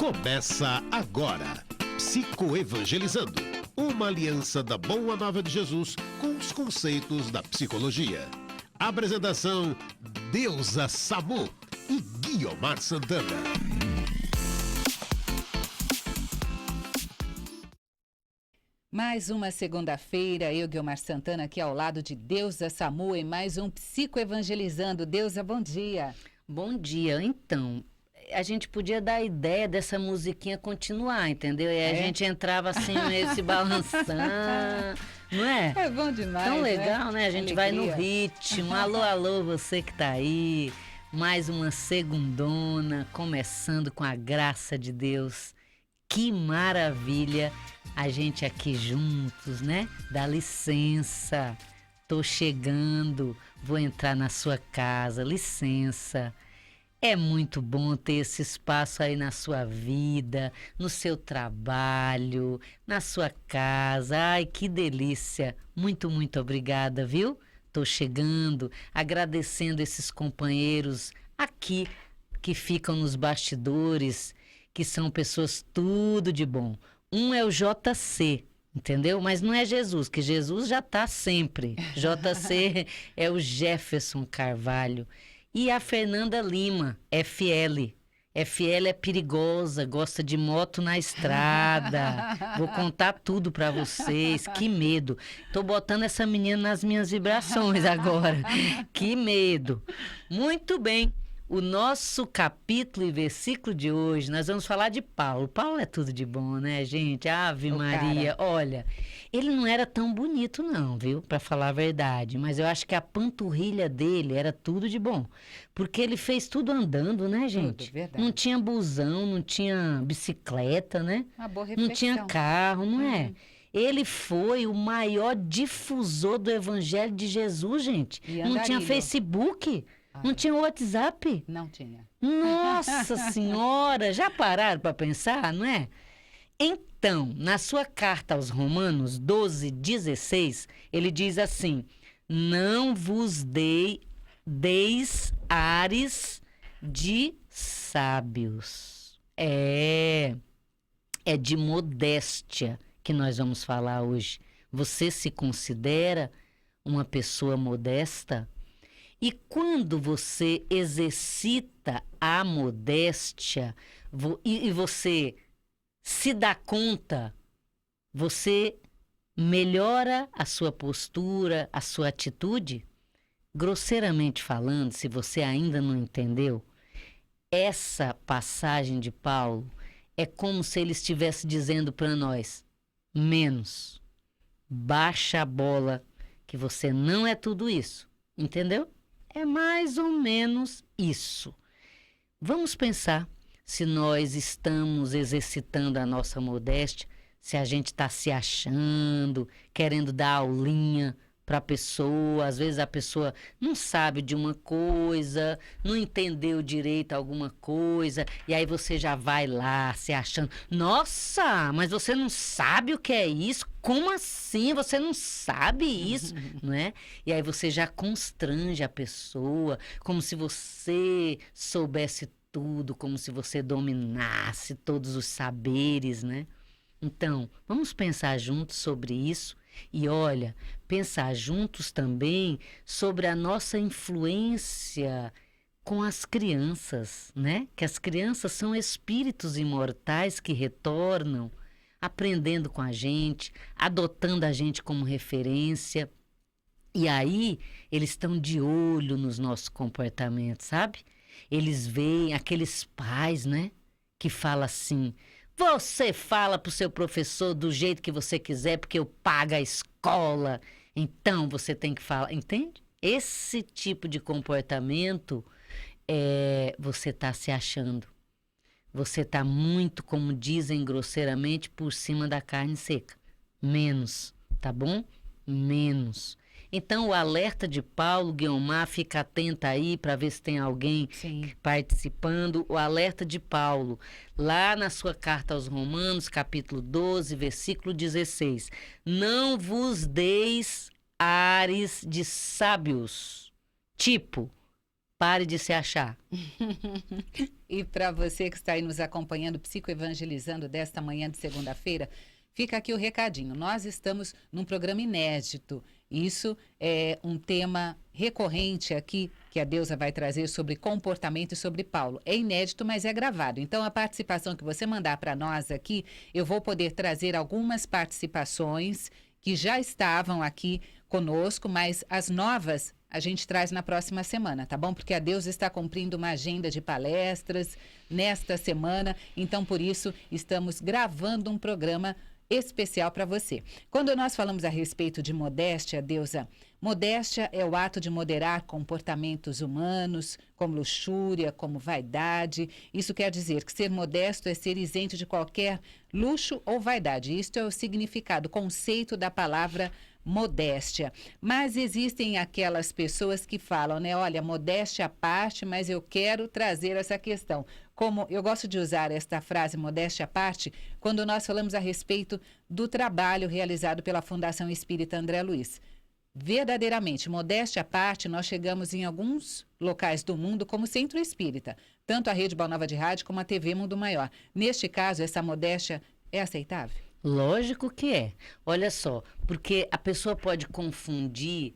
Começa agora, Psicoevangelizando, uma aliança da Boa Nova de Jesus com os conceitos da psicologia. Apresentação, Deusa Samu e Guiomar Santana. Mais uma segunda-feira, eu, Guiomar Santana, aqui ao lado de Deusa Samu, em mais um Psicoevangelizando. Deusa, bom dia. Bom dia. Então, a gente podia dar a ideia dessa musiquinha continuar, entendeu? E a gente entrava assim, meio se balançando, não é? É bom demais, tão legal, né? A gente vai no Alegria. ritmo. Alô, alô, você que tá aí. Mais uma segundona, começando com a graça de Deus. Que maravilha a gente aqui juntos, né? Dá licença, tô chegando, vou entrar na sua casa, licença. É muito bom ter esse espaço aí na sua vida, no seu trabalho, na sua casa. Ai, que delícia! Muito, muito obrigada, viu? Tô chegando, agradecendo esses companheiros aqui que ficam nos bastidores, que são pessoas tudo de bom. Um é o JC, entendeu? Mas não é Jesus, que Jesus já está sempre. JC é o Jefferson Carvalho. E a Fernanda Lima, FL. FL é perigosa, gosta de moto na estrada. Vou contar tudo para vocês. Que medo. Tô botando essa menina nas minhas vibrações agora. Que medo. Muito bem. O nosso capítulo e versículo de hoje, nós vamos falar de Paulo. Paulo é tudo de bom, né, gente? Ave Maria. Olha, ele não era tão bonito não, viu? Para falar a verdade. Mas eu acho que a panturrilha dele era tudo de bom. Porque ele fez tudo andando, né, gente? Tudo, verdade. Não tinha busão, não tinha bicicleta, né? Uma boa Não tinha reflexão. carro, não é? Ele foi o maior difusor do evangelho de Jesus, gente. E Não tinha andarilho. Facebook. Não tinha WhatsApp? Não tinha. Nossa Senhora! Já pararam para pensar, não é? Então, na sua carta aos Romanos 12:16, ele diz assim: não vos deis ares de sábios. É de modéstia que nós vamos falar hoje. Você se considera uma pessoa modesta? E quando você exercita a modéstia e você se dá conta, você melhora a sua postura, a sua atitude? Grosseiramente falando, se você ainda não entendeu, essa passagem de Paulo é como se ele estivesse dizendo para nós: menos, baixa a bola, que você não é tudo isso, entendeu? É mais ou menos isso. Vamos pensar se nós estamos exercitando a nossa modéstia, se a gente está se achando, querendo dar aulinha para a pessoa. Às vezes a pessoa não sabe de uma coisa, não entendeu direito alguma coisa, e aí você já vai lá se achando: nossa, mas você não sabe o que é isso? Como assim? Você não sabe isso? Não é? E aí você já constrange a pessoa, como se você soubesse tudo, como se você dominasse todos os saberes, né? Então, vamos pensar juntos sobre isso. E olha, pensar juntos também sobre a nossa influência com as crianças, né? Que as crianças são espíritos imortais que retornam, aprendendo com a gente, adotando a gente como referência. E aí, eles estão de olho nos nossos comportamentos, sabe? Eles veem aqueles pais, né? Que falam assim: você fala pro seu professor do jeito que você quiser, porque eu pago a escola, então você tem que falar, entende? Esse tipo de comportamento, você está se achando. Você está muito, como dizem grosseiramente, por cima da carne seca. Menos, tá bom? Menos. Então, o alerta de Paulo, Guiomar, fica atenta aí para ver se tem alguém Sim. participando. O alerta de Paulo, lá na sua carta aos Romanos, capítulo 12, versículo 16. Não vos deis ares de sábios. Tipo, Pare de se achar. E para você que está aí nos acompanhando, Psicoevangelizando desta manhã de segunda-feira, fica aqui o recadinho. Nós estamos num programa inédito. Isso é um tema recorrente aqui que a Deusa vai trazer sobre comportamento e sobre Paulo. É inédito, mas é gravado. Então, a participação que você mandar para nós aqui, eu vou poder trazer algumas participações que já estavam aqui conosco, mas as novas a gente traz na próxima semana, tá bom? Porque a Deusa está cumprindo uma agenda de palestras nesta semana, então por isso estamos gravando um programa especial para você. Quando nós falamos a respeito de modéstia, Deusa, modéstia é o ato de moderar comportamentos humanos, como luxúria, como vaidade. Isso quer dizer que ser modesto é ser isento de qualquer luxo ou vaidade. Isto é o significado, o conceito da palavra modéstia. Mas existem aquelas pessoas que falam, né? Olha, modéstia à parte, mas eu quero trazer essa questão. Como eu gosto de usar esta frase, modéstia à parte, quando nós falamos a respeito do trabalho realizado pela Fundação Espírita André Luiz. Verdadeiramente, modéstia à parte, nós chegamos em alguns locais do mundo como centro espírita, tanto a Rede Boa Nova de Rádio como a TV Mundo Maior. Neste caso, essa modéstia é aceitável? Lógico que é. Olha só, porque a pessoa pode confundir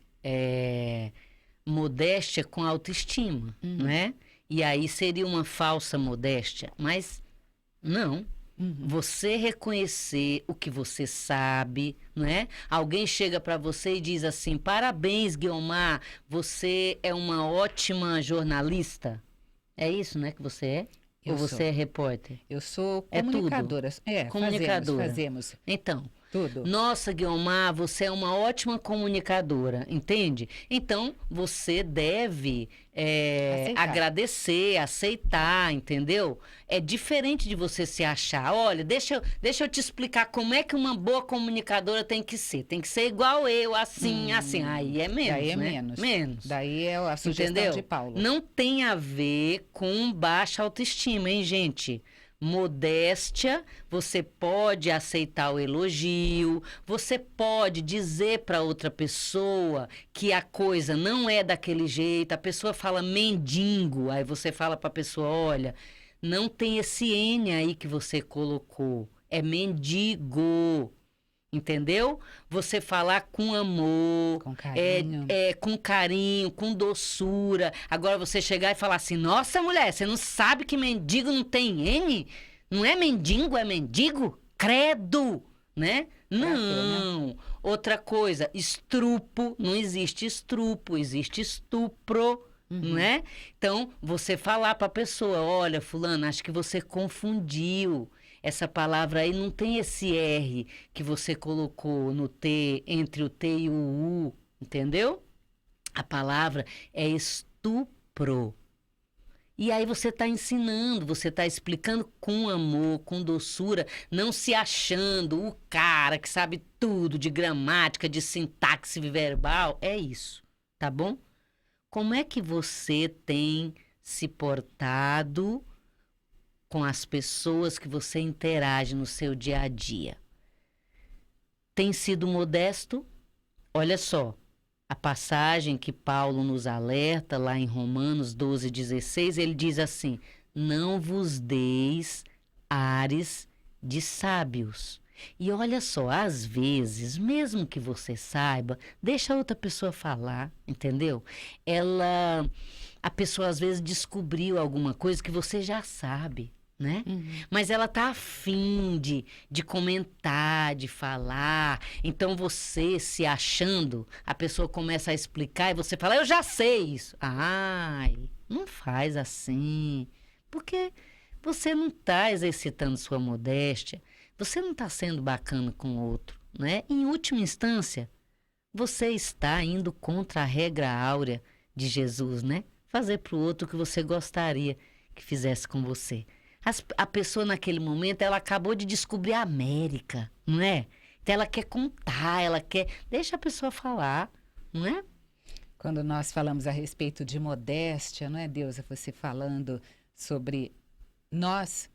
modéstia com autoestima, né? E aí seria uma falsa modéstia, mas não. Você reconhecer o que você sabe, não é? Alguém chega para você e diz assim: parabéns, Guiomar, você é uma ótima jornalista. É isso, né, que você é? Eu Ou você sou. é repórter? Eu sou É tudo. comunicadora. Comunicadora. Fazemos Então, tudo. nossa, Guiomar, você é uma ótima comunicadora, entende? Então, você deve Aceitar. agradecer, aceitar, entendeu? É diferente de você se achar. Olha, deixa eu te explicar como é que uma boa comunicadora tem que ser. Tem que ser igual eu, assim, assim. Aí é menos, Daí é né? menos. Menos. Daí é a sugestão Entendeu? de Paulo. Não tem a ver com baixa autoestima, hein, gente? Modéstia, você pode aceitar o elogio, você pode dizer para outra pessoa que a coisa não é daquele jeito. A pessoa fala mendigo, aí você fala para a pessoa: olha, não tem esse N aí que você colocou, é mendigo. Entendeu? Você falar com amor, Com carinho. com carinho, com doçura. Agora você chegar e falar assim: nossa, mulher, você não sabe que mendigo não tem N? Não é mendigo, é mendigo? Credo! Né? Não. Outra coisa, estrupo, não existe estrupo, existe estupro. Né? Então, você falar para a pessoa: olha, fulano, acho que você confundiu. Essa palavra aí não tem esse R que você colocou no T, entre o T e o U, entendeu? A palavra é estupro. E aí você está ensinando, você está explicando com amor, com doçura, não se achando o cara que sabe tudo de gramática, de sintaxe verbal. É isso, tá bom? Como é que você tem se portado com as pessoas que você interage no seu dia a dia? Tem sido modesto? Olha só, a passagem que Paulo nos alerta lá em Romanos 12:16, ele diz assim: não vos deis ares de sábios. E olha só, às vezes, mesmo que você saiba, deixa a outra pessoa falar, entendeu? A pessoa às vezes descobriu alguma coisa que você já sabe, né? Mas ela tá afim de comentar, de falar. Então você se achando, a pessoa começa a explicar e você fala: eu já sei isso. Ai, não faz assim. Porque você não está exercitando sua modéstia, você não está sendo bacana com o outro, né? Em última instância, você está indo contra a regra áurea de Jesus, né? Fazer para o outro o que você gostaria que fizesse com você. A pessoa naquele momento, ela acabou de descobrir a América, não é? Então ela quer contar, ela quer... Deixa a pessoa falar, não é? Quando nós falamos a respeito de modéstia, não é, Deusa? Você falando sobre nós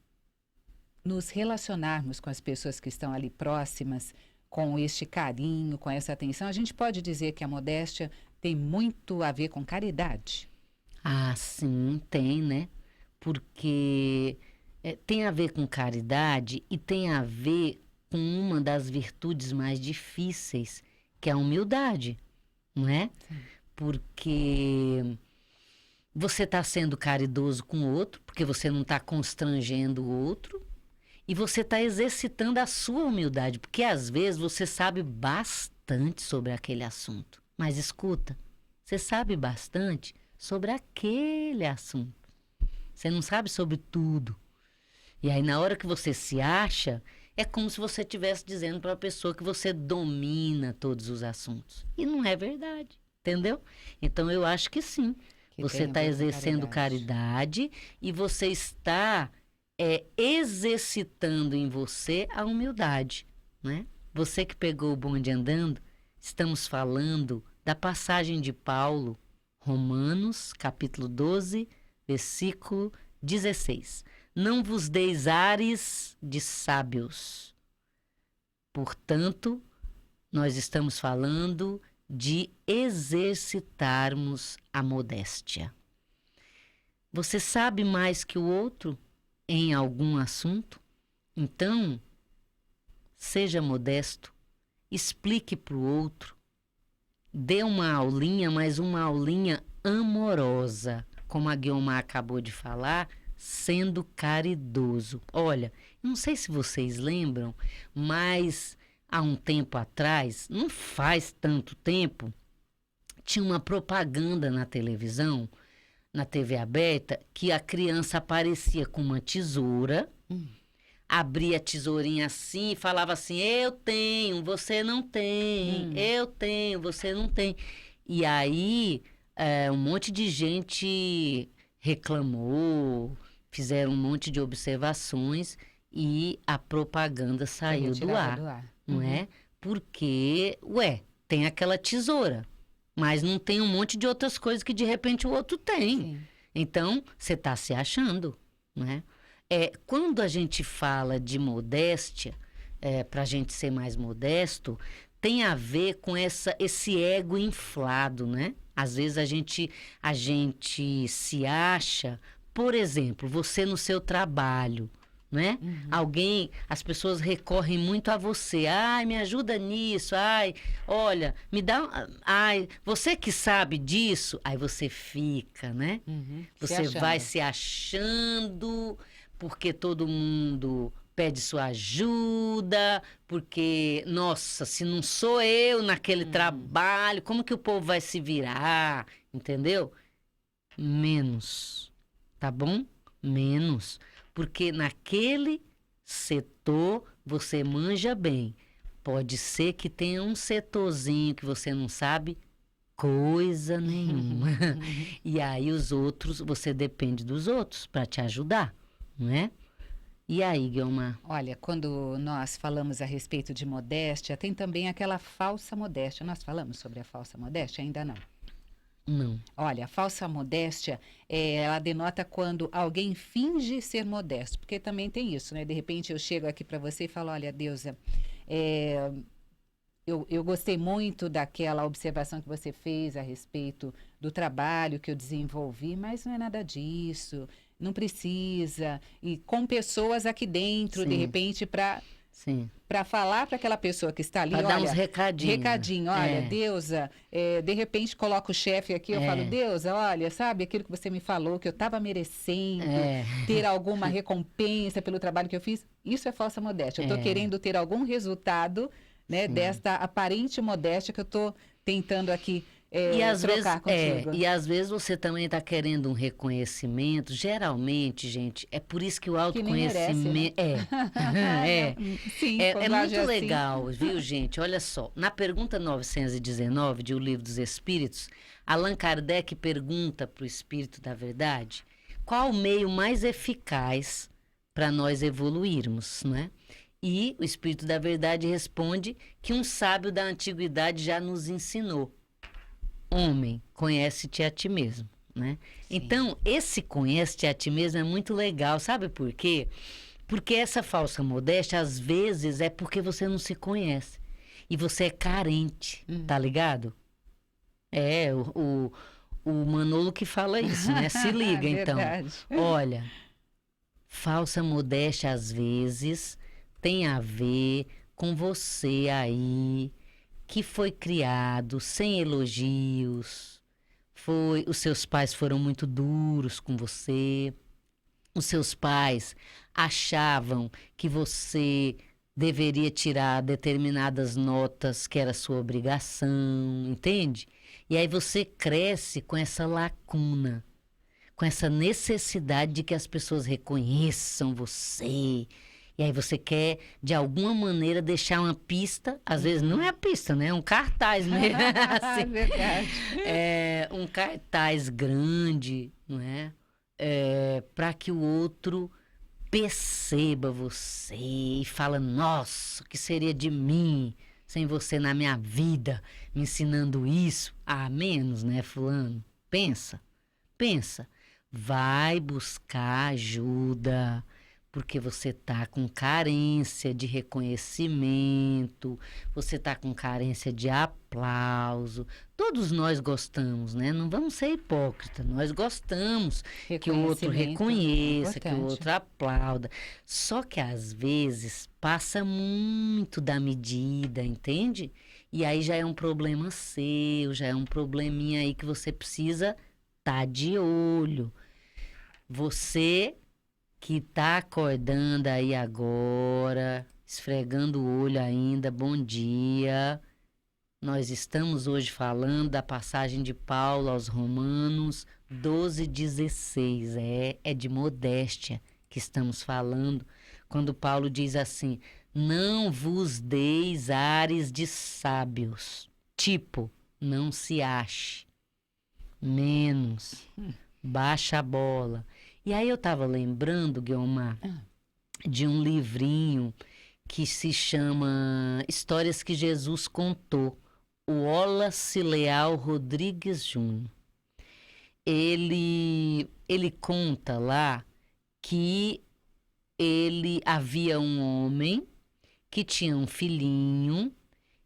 nos relacionarmos com as pessoas que estão ali próximas, com este carinho, com essa atenção, a gente pode dizer que a modéstia tem muito a ver com caridade? Ah, sim, tem, né? Porque tem a ver com caridade e tem a ver com uma das virtudes mais difíceis, que é a humildade, não é? Sim. Porque você está sendo caridoso com o outro, porque você não está constrangendo o outro, e você está exercitando a sua humildade, porque às vezes você sabe bastante sobre aquele assunto. Mas escuta, você sabe bastante sobre aquele assunto. Você não sabe sobre tudo. E aí, na hora que você se acha, é como se você estivesse dizendo para a pessoa que você domina todos os assuntos. E não é verdade, entendeu? Então, eu acho que sim. Que Você tem a está ver com exercendo caridade e você está exercitando em você a humildade, né? Você que pegou o bonde andando, estamos falando da passagem de Paulo, Romanos, capítulo 12, versículo 16. Não vos deis ares de sábios. Portanto, nós estamos falando de exercitarmos a modéstia. Você sabe mais que o outro em algum assunto? Então, seja modesto, explique para o outro, dê uma aulinha, mas uma aulinha amorosa, como a Guiomar acabou de falar, sendo caridoso. Olha, não sei se vocês lembram, mas há um tempo atrás, não faz tanto tempo, tinha uma propaganda na televisão, na TV aberta, que a criança aparecia com uma tesoura, abria a tesourinha assim e falava assim, eu tenho, você não tem, eu tenho, você não tem. E aí, um monte de gente reclamou, fizeram um monte de observações e a propaganda saiu do ar. Não é? Porque, tem aquela tesoura, mas não tem um monte de outras coisas que de repente o outro tem. Sim. Então, você está se achando, não é? Quando a gente fala de modéstia, para a gente ser mais modesto, tem a ver com esse ego inflado, né? Às vezes a gente se acha, por exemplo, você no seu trabalho, né? As pessoas recorrem muito a você. Ai, me ajuda nisso. Ai, olha, me dá. Ai, você que sabe disso. Aí você fica, né? Você vai se achando, porque todo mundo pede sua ajuda, porque, nossa, se não sou eu naquele trabalho, como que o povo vai se virar? Entendeu? Menos, tá bom? Menos. Porque naquele setor você manja bem. Pode ser que tenha um setorzinho que você não sabe coisa nenhuma. E aí os outros, você depende dos outros para te ajudar, não é? E aí, Guiomar? Olha, quando nós falamos a respeito de modéstia, tem também aquela falsa modéstia. Nós falamos sobre a falsa modéstia? Ainda não. Não. Olha, a falsa modéstia, ela denota quando alguém finge ser modesto, porque também tem isso, né? De repente eu chego aqui para você e falo, olha, Deusa, eu gostei muito daquela observação que você fez a respeito do trabalho que eu desenvolvi, mas não é nada disso, não precisa. E com pessoas aqui dentro, Sim. de repente, para falar para aquela pessoa que está ali, Para dar olha, uns recadinhos. recadinho, olha, Deusa, de repente coloca o chefe aqui, eu falo, Deusa, olha, sabe aquilo que você me falou, que eu estava merecendo ter alguma recompensa pelo trabalho que eu fiz? Isso é falsa modéstia. Eu estou querendo ter algum resultado, né, desta aparente modéstia que eu estou tentando aqui trocar contigo. E às vezes você também está querendo um reconhecimento. Geralmente, gente, é por isso que o autoconhecimento. Sim, é muito assim. legal, viu, gente? Olha só. Na pergunta 919 de O Livro dos Espíritos, Allan Kardec pergunta para o Espírito da Verdade qual o meio mais eficaz para nós evoluirmos, né? E o Espírito da Verdade responde que um sábio da antiguidade já nos ensinou. Homem, conhece-te a ti mesmo, né? Sim. Então, esse conhece-te a ti mesmo é muito legal. Sabe por quê? Porque essa falsa modéstia, às vezes, é porque você não se conhece. E você é carente, tá ligado? o Manolo que fala isso, né? Se liga, então. Verdade. Olha, falsa modéstia às vezes tem a ver com você aí que foi criado sem elogios, os seus pais foram muito duros com você, os seus pais achavam que você deveria tirar determinadas notas que era sua obrigação, entende? E aí você cresce com essa lacuna, com essa necessidade de que as pessoas reconheçam você. E aí você quer, de alguma maneira, deixar uma pista, às vezes não é a pista, né? É um cartaz mesmo. assim. Verdade. É um cartaz grande, não é? Para que o outro perceba você e fala, nossa, o que seria de mim sem você na minha vida, me ensinando isso? Ah, menos, né, fulano? Pensa. Vai buscar ajuda, porque você tá com carência de reconhecimento, você tá com carência de aplauso. Todos nós gostamos, né? Não vamos ser hipócritas, nós gostamos que o outro reconheça, que o outro aplauda. Só que às vezes passa muito da medida, entende? E aí já é um problema seu, já é um probleminha aí que você precisa estar de olho. Você que tá acordando aí agora, esfregando o olho ainda, bom dia. Nós estamos hoje falando da passagem de Paulo aos Romanos 12:16. É de modéstia que estamos falando, quando Paulo diz assim, não vos deis ares de sábios, tipo, não se ache, menos, baixa a bola. E aí eu estava lembrando, Guiomar, de um livrinho que se chama Histórias que Jesus Contou, o Wallace Leal Rodrigues Júnior. Ele conta lá que havia um homem que tinha um filhinho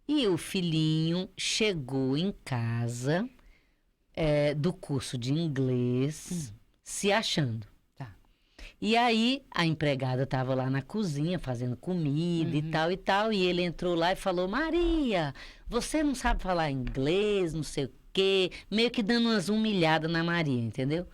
e o filhinho chegou em casa do curso de inglês se achando. E aí, a empregada estava lá na cozinha fazendo comida e tal, e ele entrou lá e falou, Maria, você não sabe falar inglês, não sei o quê, meio que dando umas humilhadas na Maria, entendeu?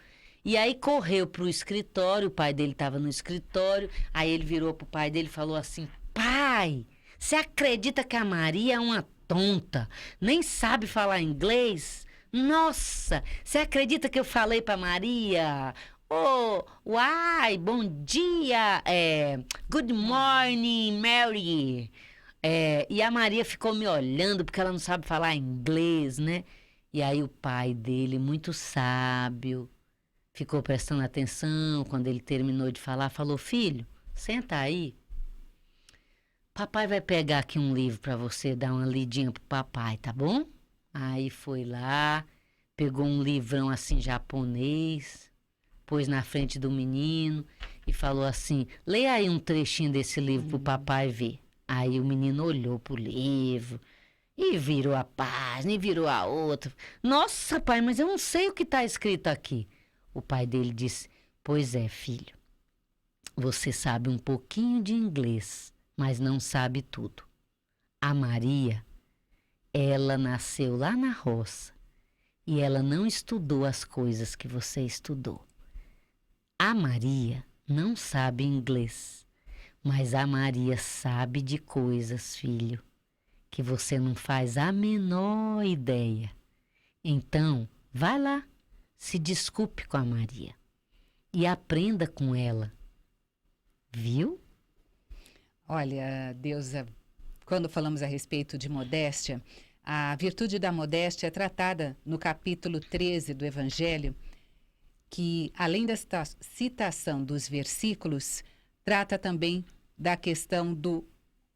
E aí correu pro escritório, o pai dele estava no escritório, aí ele virou pro pai dele e falou assim, pai, você acredita que a Maria é uma tonta, nem sabe falar inglês? Nossa, você acredita que eu falei pra Maria... Oh, uai, bom dia, good morning, Mary. E a Maria ficou me olhando porque ela não sabe falar inglês, né? E aí o pai dele, muito sábio, ficou prestando atenção. Quando ele terminou de falar, falou, filho, senta aí. Papai vai pegar aqui um livro para você dar uma lidinha pro papai, tá bom? Aí foi lá, pegou um livrão assim japonês, pôs na frente do menino e falou assim, leia aí um trechinho desse livro pro papai ver. Aí o menino olhou pro livro e virou a página e virou a outra. Nossa, pai, mas eu não sei o que está escrito aqui. O pai dele disse, pois é, filho, você sabe um pouquinho de inglês, mas não sabe tudo. A Maria, ela nasceu lá na roça e ela não estudou as coisas que você estudou. A Maria não sabe inglês, mas a Maria sabe de coisas, filho, que você não faz a menor ideia. Então, vai lá, se desculpe com a Maria e aprenda com ela. Viu? Olha, Deusa, quando falamos a respeito de modéstia, a virtude da modéstia é tratada no capítulo 13 do Evangelho, que, além da citação dos versículos, trata também da questão do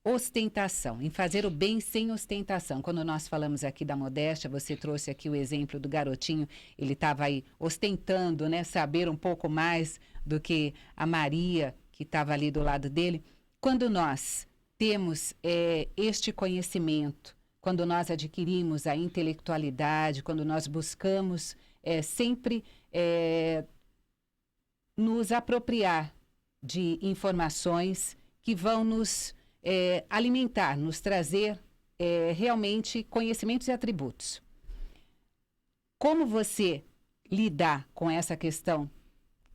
ostentação, em fazer o bem sem ostentação. Quando nós falamos aqui da modéstia, você trouxe aqui o exemplo do garotinho, ele estava aí ostentando, né, saber um pouco mais do que a Maria, que estava ali do lado dele. Quando nós temos este conhecimento, quando nós adquirimos a intelectualidade, quando nós buscamos sempre nos apropriar de informações que vão nos alimentar, nos trazer realmente conhecimentos e atributos. Como você lidar com essa questão?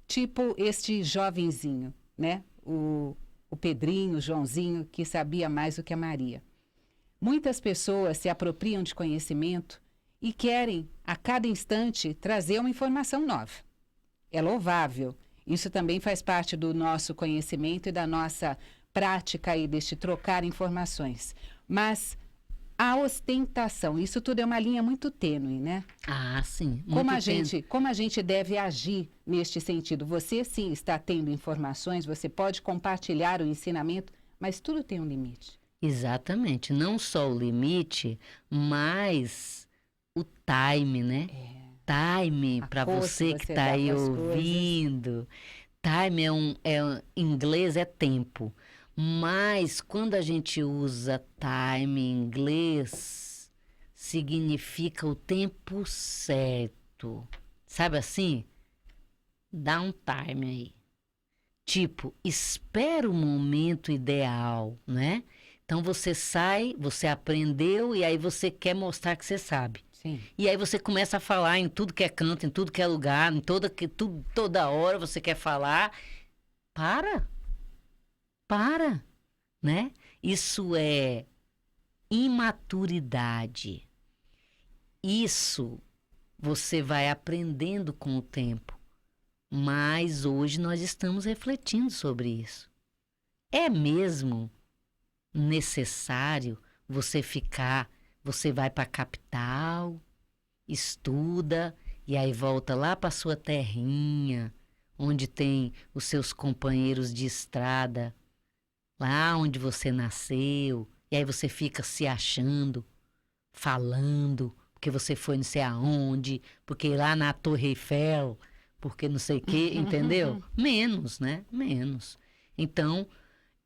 Tipo este jovenzinho, né? O Pedrinho, o Joãozinho, que sabia mais do que a Maria. Muitas pessoas se apropriam de conhecimento e querem, a cada instante, trazer uma informação nova. É louvável. Isso também faz parte do nosso conhecimento e da nossa prática aí deste trocar informações. Mas a ostentação, isso tudo é uma linha muito tênue, né? Ah, sim. Como a gente deve agir neste sentido? Você, sim, está tendo informações, você pode compartilhar o ensinamento, mas tudo tem um limite. Exatamente. Não só o limite, mas o time, né? Time, para você que está aí ouvindo. Time em inglês é tempo. Mas quando a gente usa time em inglês, significa o tempo certo. Sabe assim? Dá um time aí. Tipo, espera o momento ideal, né? Então você sai, você aprendeu e aí você quer mostrar que você sabe. Sim. E aí você começa a falar em tudo que é canto, em tudo que é lugar, toda hora você quer falar. Para, né? Isso é imaturidade. Isso você vai aprendendo com o tempo. Mas hoje nós estamos refletindo sobre isso. É mesmo necessário você vai para a capital, estuda e aí volta lá para sua terrinha, onde tem os seus companheiros de estrada, lá onde você nasceu, e aí você fica se achando, falando, porque você foi não sei aonde, porque lá na Torre Eiffel, porque não sei o quê, entendeu? Menos, né? Menos. Então,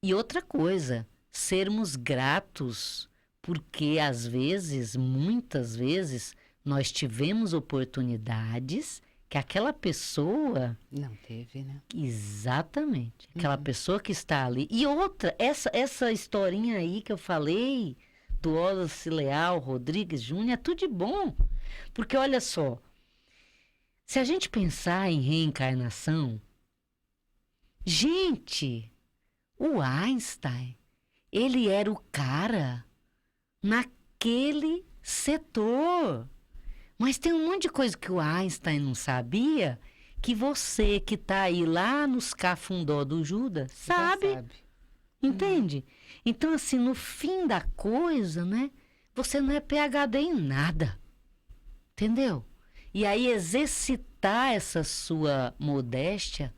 e outra coisa, sermos gratos, porque às vezes, muitas vezes, nós tivemos oportunidades que aquela pessoa... Não teve, né? Exatamente. Aquela pessoa que está ali. E outra, essa historinha aí que eu falei, do Wallace Leal Rodrigues Júnior, é tudo de bom. Porque olha só, se a gente pensar em reencarnação, gente, o Einstein, ele era o cara naquele setor. Mas tem um monte de coisa que o Einstein não sabia, que você que está aí lá nos cafundó do Judas sabe. Entende? Então, assim, no fim da coisa, né? Você não é PhD em nada. Entendeu? E aí exercitar essa sua modéstia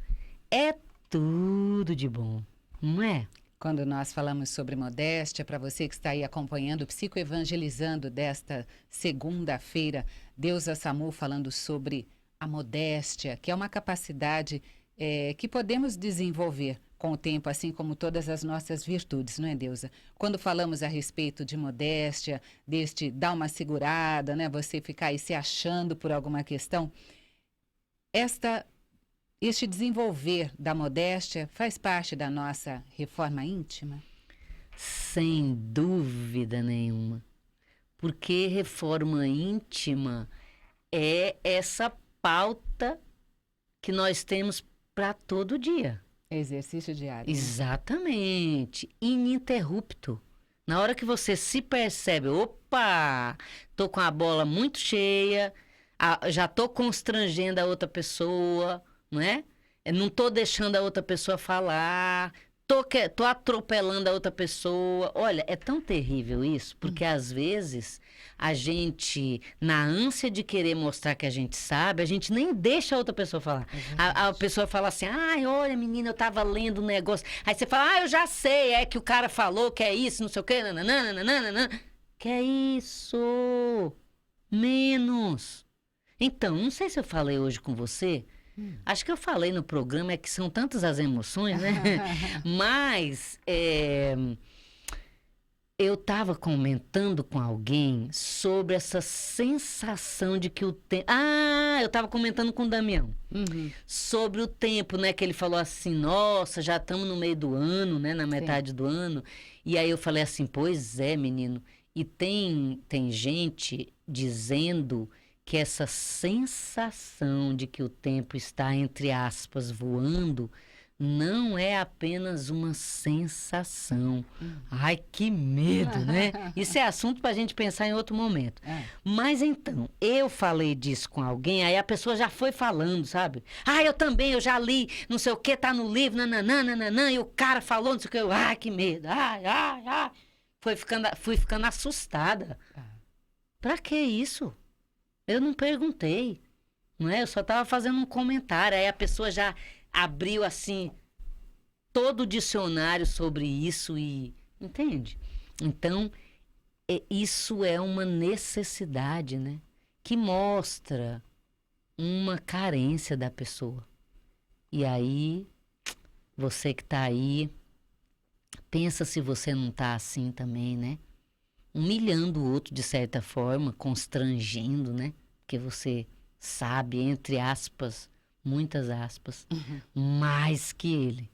é tudo de bom, não é? Quando nós falamos sobre modéstia, para você que está aí acompanhando o Psicoevangelizando desta segunda-feira, Deusa Samu falando sobre a modéstia, que é uma capacidade que podemos desenvolver com o tempo, assim como todas as nossas virtudes, não é, Deusa? Quando falamos a respeito de modéstia, deste dar uma segurada, né? Você ficar aí se achando por alguma questão, este desenvolver da modéstia faz parte da nossa reforma íntima? Sem dúvida nenhuma. Porque reforma íntima é essa pauta que nós temos para todo dia. Exercício diário. Né? Exatamente. Ininterrupto. Na hora que você se percebe, opa, tô com a bola muito cheia, já tô constrangendo a outra pessoa, não é? Não tô deixando a outra pessoa falar, tô atropelando a outra pessoa. Olha, é tão terrível isso, porque às vezes a gente, na ânsia de querer mostrar que a gente sabe, a gente nem deixa a outra pessoa falar. A pessoa fala assim, ai, olha menina, eu tava lendo um negócio. Aí você fala, eu já sei, é que o cara falou que é isso, não sei o quê, nananana. Que é isso? Menos. Então, não sei se eu falei hoje com você, acho que eu falei no programa, é que são tantas as emoções, né? Mas eu estava comentando com alguém sobre essa sensação de que o tempo... Ah, eu estava comentando com o Damião. Sobre o tempo, né? Que ele falou assim, nossa, já estamos no meio do ano, né? Na metade do ano. E aí eu falei assim, pois é, menino. E tem gente dizendo que essa sensação de que o tempo está, entre aspas, voando... não é apenas uma sensação. Ai, que medo, né? Isso é assunto para a gente pensar em outro momento. Mas então, eu falei disso com alguém, aí a pessoa já foi falando, sabe? Ah, eu também, eu já li, não sei o que, tá no livro, nananã, e o cara falou, não sei o que. Ai, que medo, ai. Fui ficando assustada. Pra que isso? Eu não perguntei, não é? Eu só tava fazendo um comentário, aí a pessoa já... abriu, assim, todo o dicionário sobre isso e... Entende? Então, isso é uma necessidade, né? Que mostra uma carência da pessoa. E aí, você que tá aí, pensa se você não tá assim também, né? Humilhando o outro de certa forma, constrangendo, né? Porque você sabe, entre aspas... muitas aspas, mais que ele.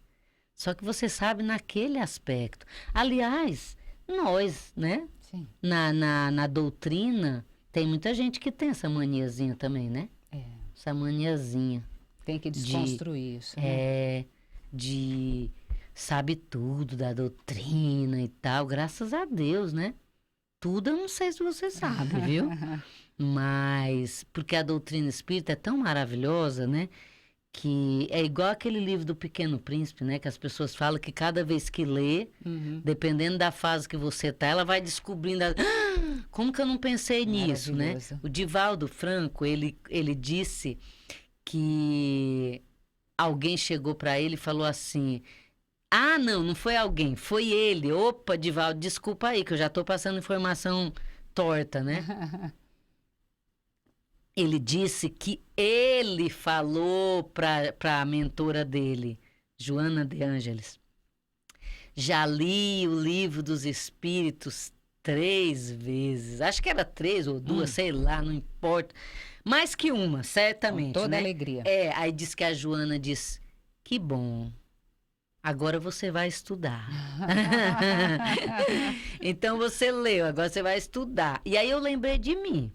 Só que você sabe naquele aspecto. Aliás, nós, né? Sim. Na doutrina, tem muita gente que tem essa maniazinha também, né? Essa maniazinha. Tem que desconstruir isso, né? De sabe tudo da doutrina e tal. Graças a Deus, né? Tudo eu não sei se você sabe, viu? Mas, porque a doutrina espírita é tão maravilhosa, né? Que é igual aquele livro do Pequeno Príncipe, né? Que as pessoas falam que cada vez que lê, dependendo da fase que você tá, ela vai descobrindo... como que eu não pensei nisso, né? O Divaldo Franco, ele disse que alguém chegou para ele e falou assim... Ah, não foi alguém, foi ele. Opa, Divaldo, desculpa aí, que eu já tô passando informação torta, né? Ele disse que ele falou para a mentora dele, Joana de Ângeles. Já li o livro dos Espíritos 3 vezes. Acho que era 3 ou 2, sei lá, não importa. Mais que uma, certamente. Com toda né? alegria. Aí diz que a Joana disse, que bom. Agora você vai estudar. Então você leu, agora você vai estudar. E aí eu lembrei de mim.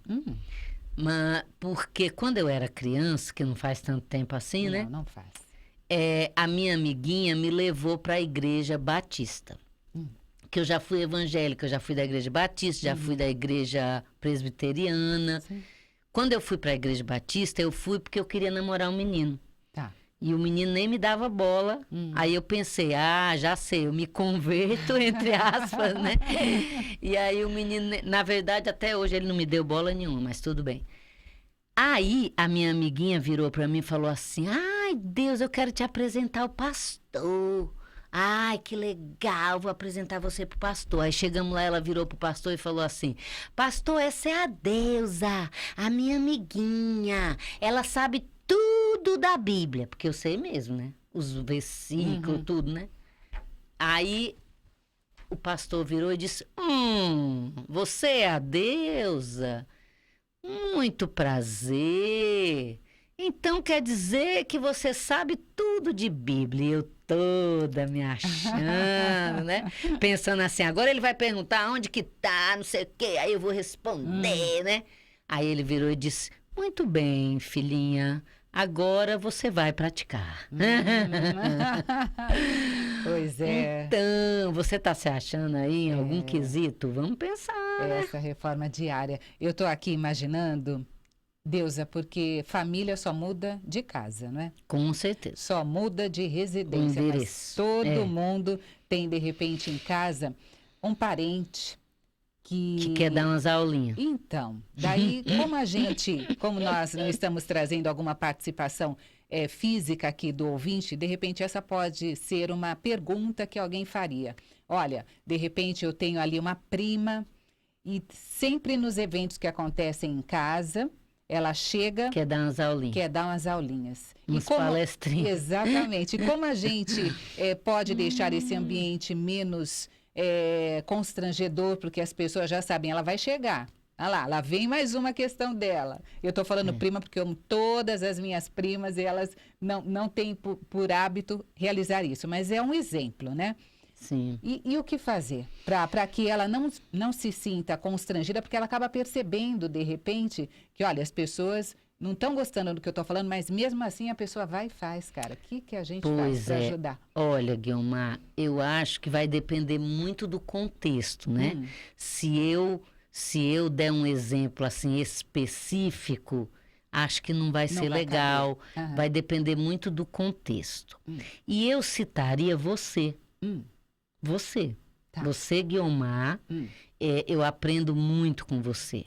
Porque quando eu era criança, que não faz tanto tempo assim, né? Não faz. A minha amiguinha me levou para a igreja batista. Que eu já fui evangélica, eu já fui da igreja batista, já fui da igreja presbiteriana. Sim. Quando eu fui para a igreja batista, eu fui porque eu queria namorar um menino. Tá. E o menino nem me dava bola. Aí eu pensei, já sei, eu me converto, entre aspas, né? E aí o menino, na verdade, até hoje ele não me deu bola nenhuma, mas tudo bem. Aí a minha amiguinha virou para mim e falou assim, ai, Deus, eu quero te apresentar o pastor. Ai, que legal, vou apresentar você pro pastor. Aí chegamos lá, ela virou pro pastor e falou assim, pastor, essa é a Deusa, a minha amiguinha. Ela sabe tudo da Bíblia, porque eu sei mesmo, né? Os versículos, tudo, né? Aí o pastor virou e disse, você é a Deusa? Muito prazer. Então quer dizer que você sabe tudo de Bíblia. Eu toda me achando, né? Pensando assim, agora ele vai perguntar onde que tá, não sei o quê, aí eu vou responder, né? Aí ele virou e disse, muito bem, filhinha, agora você vai praticar. Pois é. Então, você tá se achando aí em algum quesito? Vamos pensar, né? Essa reforma diária. Eu tô aqui imaginando... Deusa, porque família só muda de casa, não é? Com certeza. Só muda de residência. Mas todo mundo tem, de repente, em casa, um parente que quer dar umas aulinhas. Então, daí, como nós não estamos trazendo alguma participação física aqui do ouvinte, de repente essa pode ser uma pergunta que alguém faria. Olha, de repente eu tenho ali uma prima e sempre nos eventos que acontecem em casa... Ela chega... Quer dar umas aulinhas. Uns palestrinhas. Exatamente. E como a gente pode deixar esse ambiente menos constrangedor, porque as pessoas já sabem, ela vai chegar. Ah lá vem mais uma questão dela. Eu estou falando prima porque eu amo todas as minhas primas e elas não têm por hábito realizar isso. Mas é um exemplo, né? Sim. E o que fazer para que ela não se sinta constrangida, porque ela acaba percebendo, de repente, que, olha, as pessoas não estão gostando do que eu estou falando, mas mesmo assim a pessoa vai e faz, cara. O que a gente faz para ajudar? Olha, Guiomar, eu acho que vai depender muito do contexto, né? Se eu der um exemplo assim específico, acho que não vai ser legal. Vai depender muito do contexto. E eu citaria você. Você. Tá. Você, Guiomar, eu aprendo muito com você.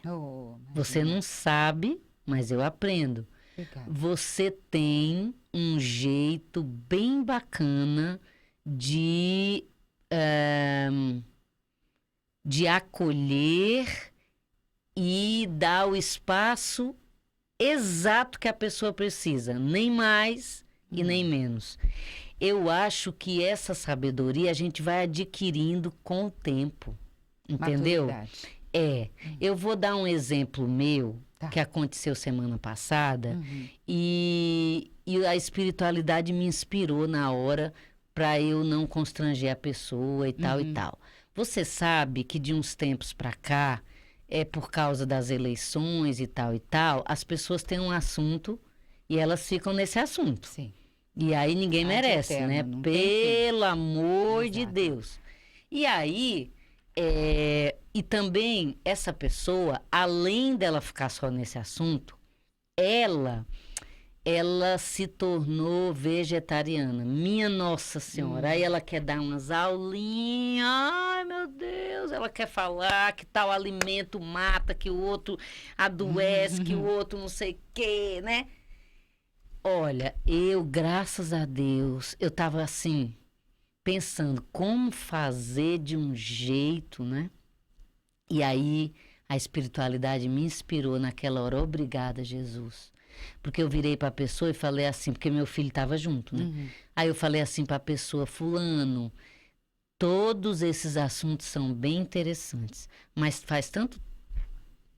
Você não sabe, mas eu aprendo. Obrigada. Você tem um jeito bem bacana de acolher e dar o espaço exato que a pessoa precisa, nem mais e nem menos. Eu acho que essa sabedoria a gente vai adquirindo com o tempo, entendeu? Eu vou dar um exemplo meu que aconteceu semana passada e a espiritualidade me inspirou na hora para eu não constranger a pessoa e tal e tal. Você sabe que de uns tempos para cá, por causa das eleições e tal, as pessoas têm um assunto e elas ficam nesse assunto. Sim. E aí ninguém merece, eterno, né? Pelo amor de Deus. E aí, e também essa pessoa, além dela ficar só nesse assunto, ela se tornou vegetariana. Minha Nossa Senhora. Aí ela quer dar umas aulinhas. Ai, meu Deus. Ela quer falar que tal alimento mata, que o outro adoece, que o outro não sei o quê, né? Olha, graças a Deus, eu tava assim, pensando como fazer de um jeito, né? E aí a espiritualidade me inspirou naquela hora. Obrigada, Jesus. Porque eu virei para a pessoa e falei assim, porque meu filho estava junto, né? Aí eu falei assim para a pessoa, fulano, todos esses assuntos são bem interessantes, mas faz tanto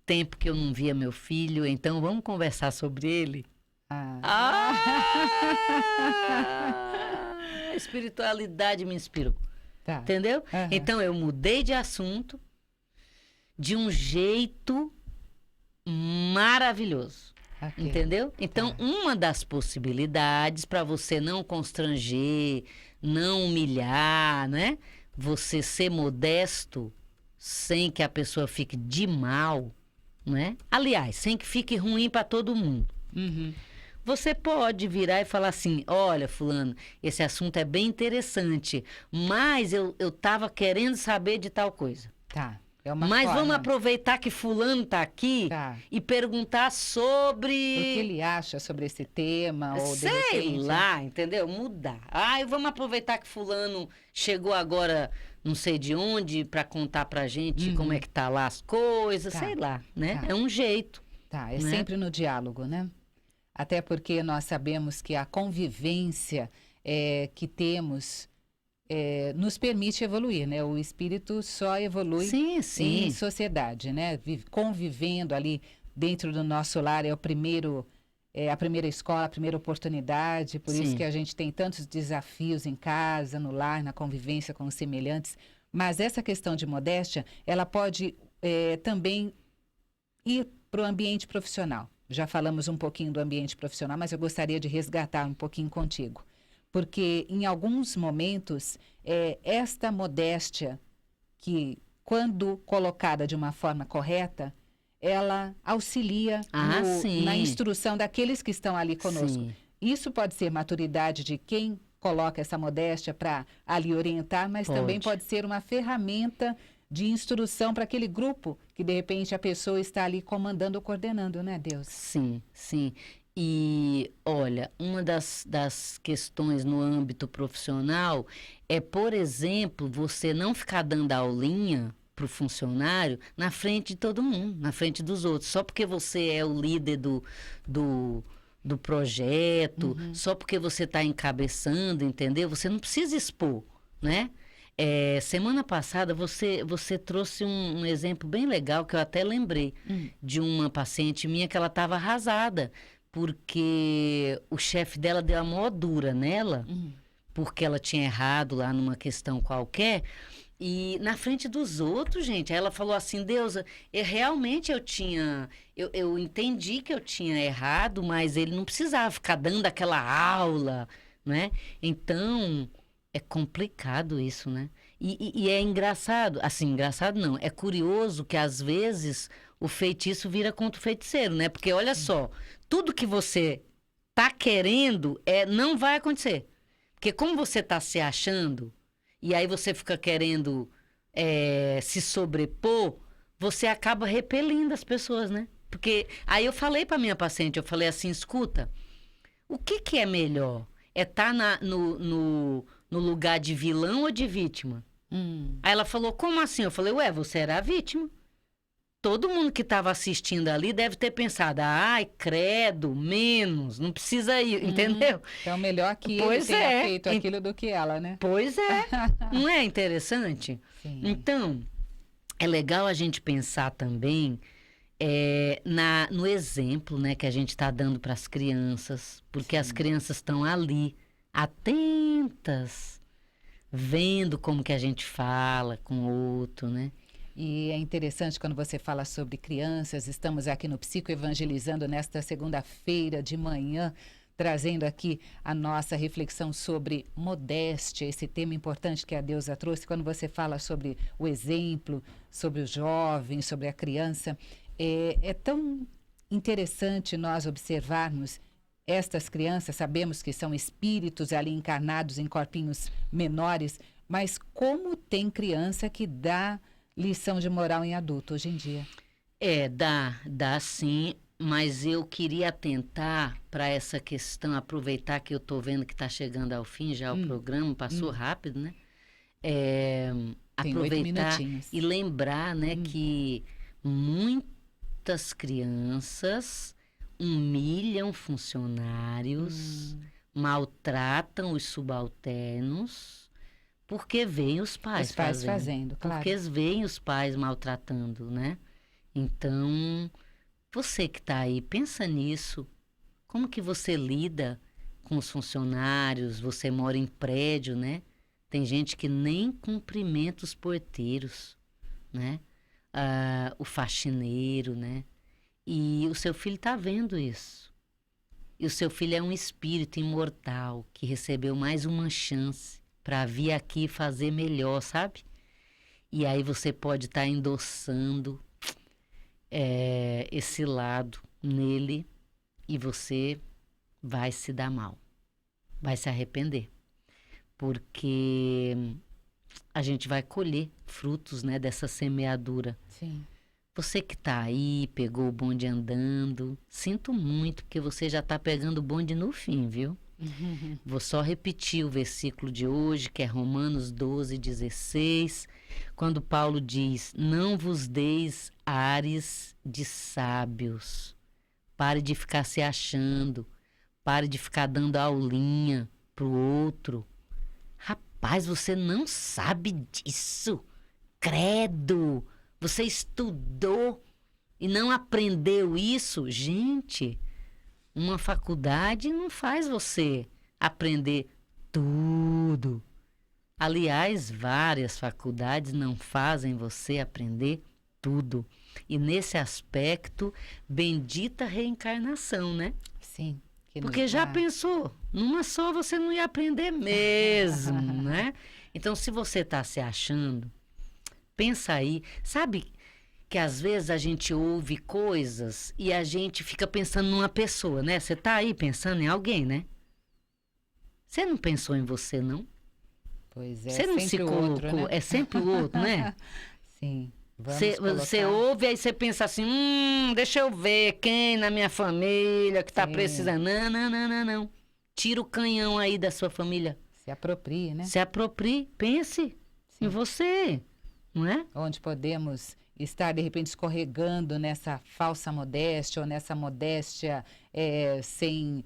tempo que eu não via meu filho, então vamos conversar sobre ele? A espiritualidade me inspirou. Entendeu? Então eu mudei de assunto de um jeito maravilhoso. Entendeu? Então, uma das possibilidades para você não constranger, não humilhar, né? Você ser modesto sem que a pessoa fique de mal, né? Aliás, sem que fique ruim para todo mundo. Você pode virar e falar assim, olha, fulano, esse assunto é bem interessante, mas eu tava querendo saber de tal coisa. Mas vamos aproveitar que fulano está aqui e perguntar sobre... O que ele acha sobre esse tema, ou de repente... Sei lá, entendeu? Mudar. Vamos aproveitar que fulano chegou agora, não sei de onde, para contar pra gente como é que tá lá as coisas, sei lá, né? É um jeito. É sempre no diálogo, né? Até porque nós sabemos que a convivência que temos... nos permite evoluir, né? O espírito só evolui em sociedade, né? Convivendo ali dentro do nosso lar é a primeira escola, a primeira oportunidade, por isso que a gente tem tantos desafios em casa, no lar, na convivência com os semelhantes. Mas essa questão de modéstia, ela pode também ir para o ambiente profissional. Já falamos um pouquinho do ambiente profissional, mas eu gostaria de resgatar um pouquinho contigo. Porque, em alguns momentos, esta modéstia, quando colocada de uma forma correta, ela auxilia na instrução daqueles que estão ali conosco. Isso pode ser maturidade de quem coloca essa modéstia para ali orientar, mas também pode ser uma ferramenta de instrução para aquele grupo que, de repente, a pessoa está ali comandando ou coordenando, né, Deus? Sim. E, olha, uma das questões no âmbito profissional é, por exemplo, você não ficar dando aulinha para o funcionário na frente de todo mundo, na frente dos outros, só porque você é o líder do projeto, só porque você está encabeçando, entendeu? Você não precisa expor, né? Semana passada você trouxe um exemplo bem legal que eu até lembrei de uma paciente minha que ela estava arrasada, porque o chefe dela deu a maior dura nela, porque ela tinha errado lá numa questão qualquer. E na frente dos outros, gente, aí ela falou assim, Deusa, realmente eu entendi que eu tinha errado, mas ele não precisava ficar dando aquela aula, né? Então, é complicado isso, né? E é engraçado, assim, engraçado não, é curioso que às vezes o feitiço vira contra o feiticeiro, né? Porque olha só, tudo que você tá querendo não vai acontecer. Porque como você tá se achando, e aí você fica querendo se sobrepor, você acaba repelindo as pessoas, né? Porque aí eu falei para minha paciente, eu falei assim, escuta, o que é melhor? É estar no lugar de vilão ou de vítima? Aí ela falou, como assim? Eu falei, você era a vítima. Todo mundo que estava assistindo ali deve ter pensado, ai, credo, menos, não precisa ir, entendeu? Então, melhor que ele tenha feito aquilo do que ela, né? Pois é. Não é interessante? Sim. Então, é legal a gente pensar também no exemplo, né, que a gente está dando para as crianças, porque as crianças estão ali, atentas, vendo como que a gente fala com o outro, né? E é interessante quando você fala sobre crianças, estamos aqui no Psicoevangelizando nesta segunda-feira de manhã, trazendo aqui a nossa reflexão sobre modéstia, esse tema importante que a Deusa trouxe, quando você fala sobre o exemplo, sobre o jovem, sobre a criança. É tão interessante nós observarmos estas crianças, sabemos que são espíritos ali encarnados em corpinhos menores, mas como tem criança que dá lição de moral em adulto hoje em dia? Dá sim, mas eu queria atentar para essa questão, aproveitar que eu estou vendo que está chegando ao fim já o programa, passou rápido, né? Tem 8 Aproveitar minutinhos. e lembrar, né, que muitas crianças humilham funcionários, maltratam os subalternos, porque veem os pais fazendo, claro. Porque veem os pais maltratando, né? Então, você que está aí, pensa nisso. Como que você lida com os funcionários? Você mora em prédio, né? Tem gente que nem cumprimenta os porteiros, né? O faxineiro, né? E o seu filho está vendo isso. E o seu filho é um espírito imortal que recebeu mais uma chance para vir aqui e fazer melhor, sabe? E aí você pode estar endossando esse lado nele e você vai se dar mal, vai se arrepender, porque a gente vai colher frutos, né, dessa semeadura. Sim. Você que está aí, pegou o bonde andando, sinto muito, porque você já está pegando o bonde no fim, viu? Vou só repetir o versículo de hoje, que é Romanos 12:16, quando Paulo diz, não vos deis ares de sábios, pare de ficar se achando, pare de ficar dando aulinha pro outro. Rapaz, você não sabe disso, credo, você estudou e não aprendeu isso? Gente, uma faculdade não faz você aprender tudo. Aliás, várias faculdades não fazem você aprender tudo. E nesse aspecto, bendita reencarnação, né? Sim. Porque já pensou, numa só você não ia aprender mesmo, né? Então, se você está se achando, pensa aí, sabe que às vezes a gente ouve coisas e a gente fica pensando numa pessoa, né? Você tá aí pensando em alguém, né? Você não pensou em você, não? Pois é, você não se colocou, outro, né? É sempre o outro, né? Sim. Você ouve, aí você pensa assim, deixa eu ver quem na minha família que tá precisando. Não. Tira o canhão aí da sua família. Se aproprie, né? Se aproprie, pense em você, não é? Onde podemos estar, de repente, escorregando nessa falsa modéstia ou nessa modéstia sem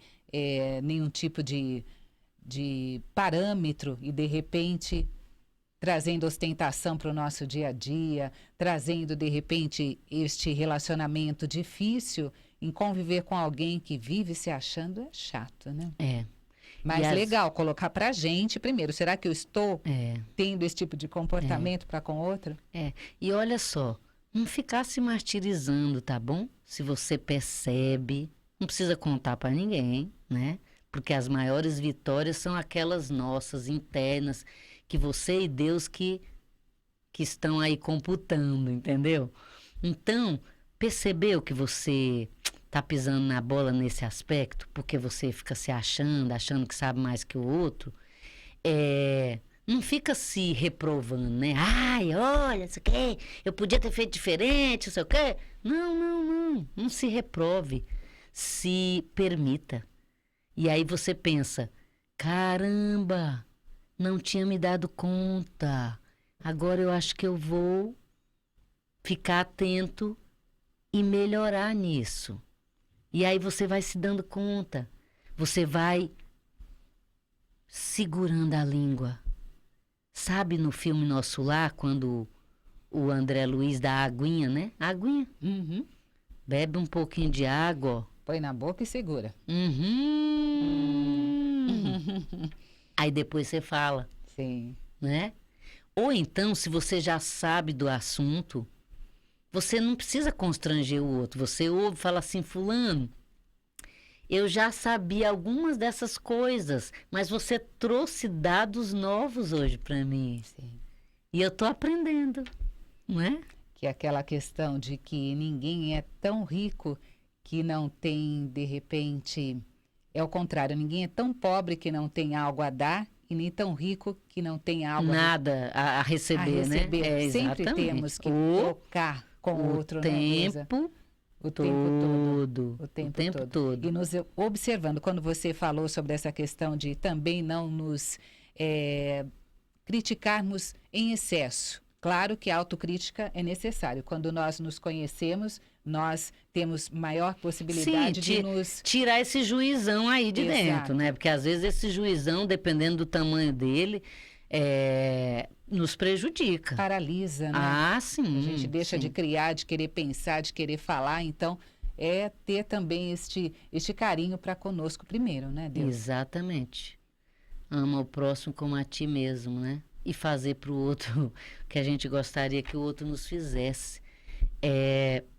nenhum tipo de parâmetro e, de repente, trazendo ostentação para o nosso dia a dia, trazendo, de repente, este relacionamento difícil em conviver com alguém que vive se achando é chato, né? É. Mas E legal colocar pra gente primeiro. Será que eu estou É. tendo esse tipo de comportamento para com outro? É, e olha só, não ficar se martirizando, tá bom? Se você percebe, não precisa contar para ninguém, né? Porque as maiores vitórias são aquelas nossas internas, que você e Deus que estão aí computando, entendeu? Então, percebeu que você tá pisando na bola nesse aspecto, porque você fica se achando que sabe mais que o outro? Não fica se reprovando, né? Ai, olha, isso aqui, eu podia ter feito diferente, não sei o quê. Não se reprove. Se permita. E aí você pensa, caramba, não tinha me dado conta. Agora eu acho que eu vou ficar atento e melhorar nisso. E aí você vai se dando conta. Você vai segurando a língua. Sabe no filme Nosso Lar, quando o André Luiz dá a aguinha, né? A aguinha. Uhum. Bebe um pouquinho de água, ó. Põe na boca e segura. Aí depois você fala, Sim. né? Ou então, se você já sabe do assunto, você não precisa constranger o outro. Você ouve e fala assim, fulano, eu já sabia algumas dessas coisas, mas você trouxe dados novos hoje para mim. Sim. E eu tô aprendendo, não é? Que é aquela questão de que ninguém é tão rico que não tem, de repente... É o contrário, ninguém é tão pobre que não tem algo a dar e nem tão rico que não tem algo Nada a receber, né? Sempre exatamente. temos que trocar com o outro, né, Neuza? O tempo todo. O tempo todo. E nos observando, quando você falou sobre essa questão de também não nos criticarmos em excesso. Claro que a autocrítica é necessário. Quando nós nos conhecemos, nós temos maior possibilidade de nos... tirar esse juizão aí de Exato. dentro, né? Porque às vezes esse juizão, dependendo do tamanho dele, nos prejudica. Paralisa, né? Ah, sim. A gente deixa sim. de criar, de querer pensar, de querer falar. Então, é ter também este carinho para conosco primeiro, né, Deus? Exatamente. Ama o próximo como a ti mesmo, né? E fazer para o outro o que a gente gostaria que o outro nos fizesse.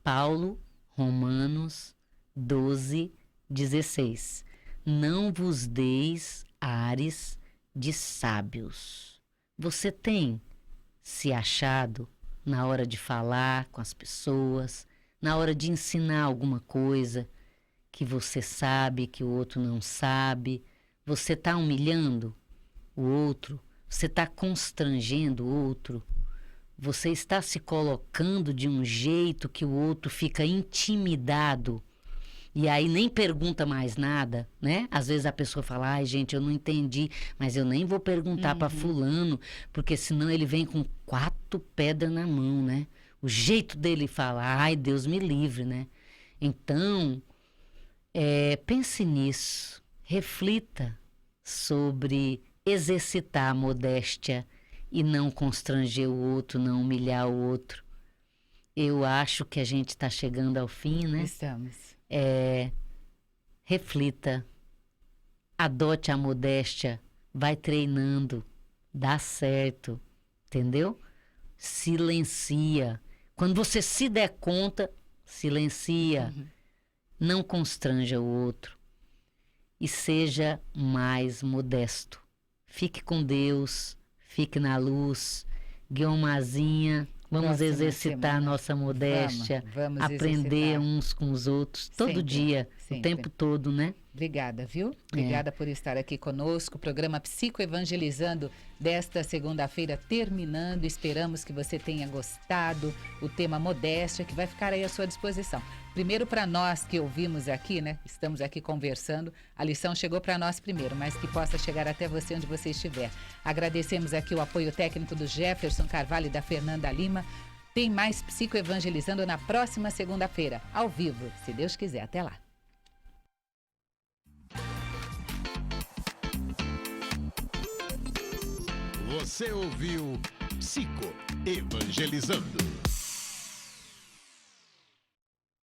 Paulo, Romanos 12, 16. Não vos deis ares de sábios. Você tem se achado na hora de falar com as pessoas, na hora de ensinar alguma coisa que você sabe, que o outro não sabe? Você está humilhando o outro? Você está constrangendo o outro? Você está se colocando de um jeito que o outro fica intimidado e aí nem pergunta mais nada, né? Às vezes a pessoa fala, ai gente, eu não entendi, mas eu nem vou perguntar para fulano, porque senão ele vem com 4 pedras na mão, né? O jeito dele falar, ai Deus me livre, né? Então, pense nisso, reflita sobre exercitar a modéstia e não constranger o outro, não humilhar o outro. Eu acho que a gente está chegando ao fim, né? Estamos. Reflita, adote a modéstia, vai treinando, dá certo, entendeu? Silencia. Quando você se der conta, silencia. Não constranja o outro. E seja mais modesto. Fique com Deus, fique na luz. Guilmazinha, vamos Próxima exercitar a semana. nossa modéstia. Vamos Aprender exercitar. uns com os outros, todo Sempre, dia, sempre. o tempo todo, né? Obrigada, viu? Obrigada por estar aqui conosco. O programa Psicoevangelizando desta segunda-feira terminando. Esperamos que você tenha gostado. O tema modéstia que vai ficar aí à sua disposição. Primeiro para nós que ouvimos aqui, né? Estamos aqui conversando. A lição chegou para nós primeiro, mas que possa chegar até você onde você estiver. Agradecemos aqui o apoio técnico do Jefferson Carvalho e da Fernanda Lima. Tem mais Psicoevangelizando na próxima segunda-feira, ao vivo, se Deus quiser. Até lá. Você ouviu Psico Evangelizando.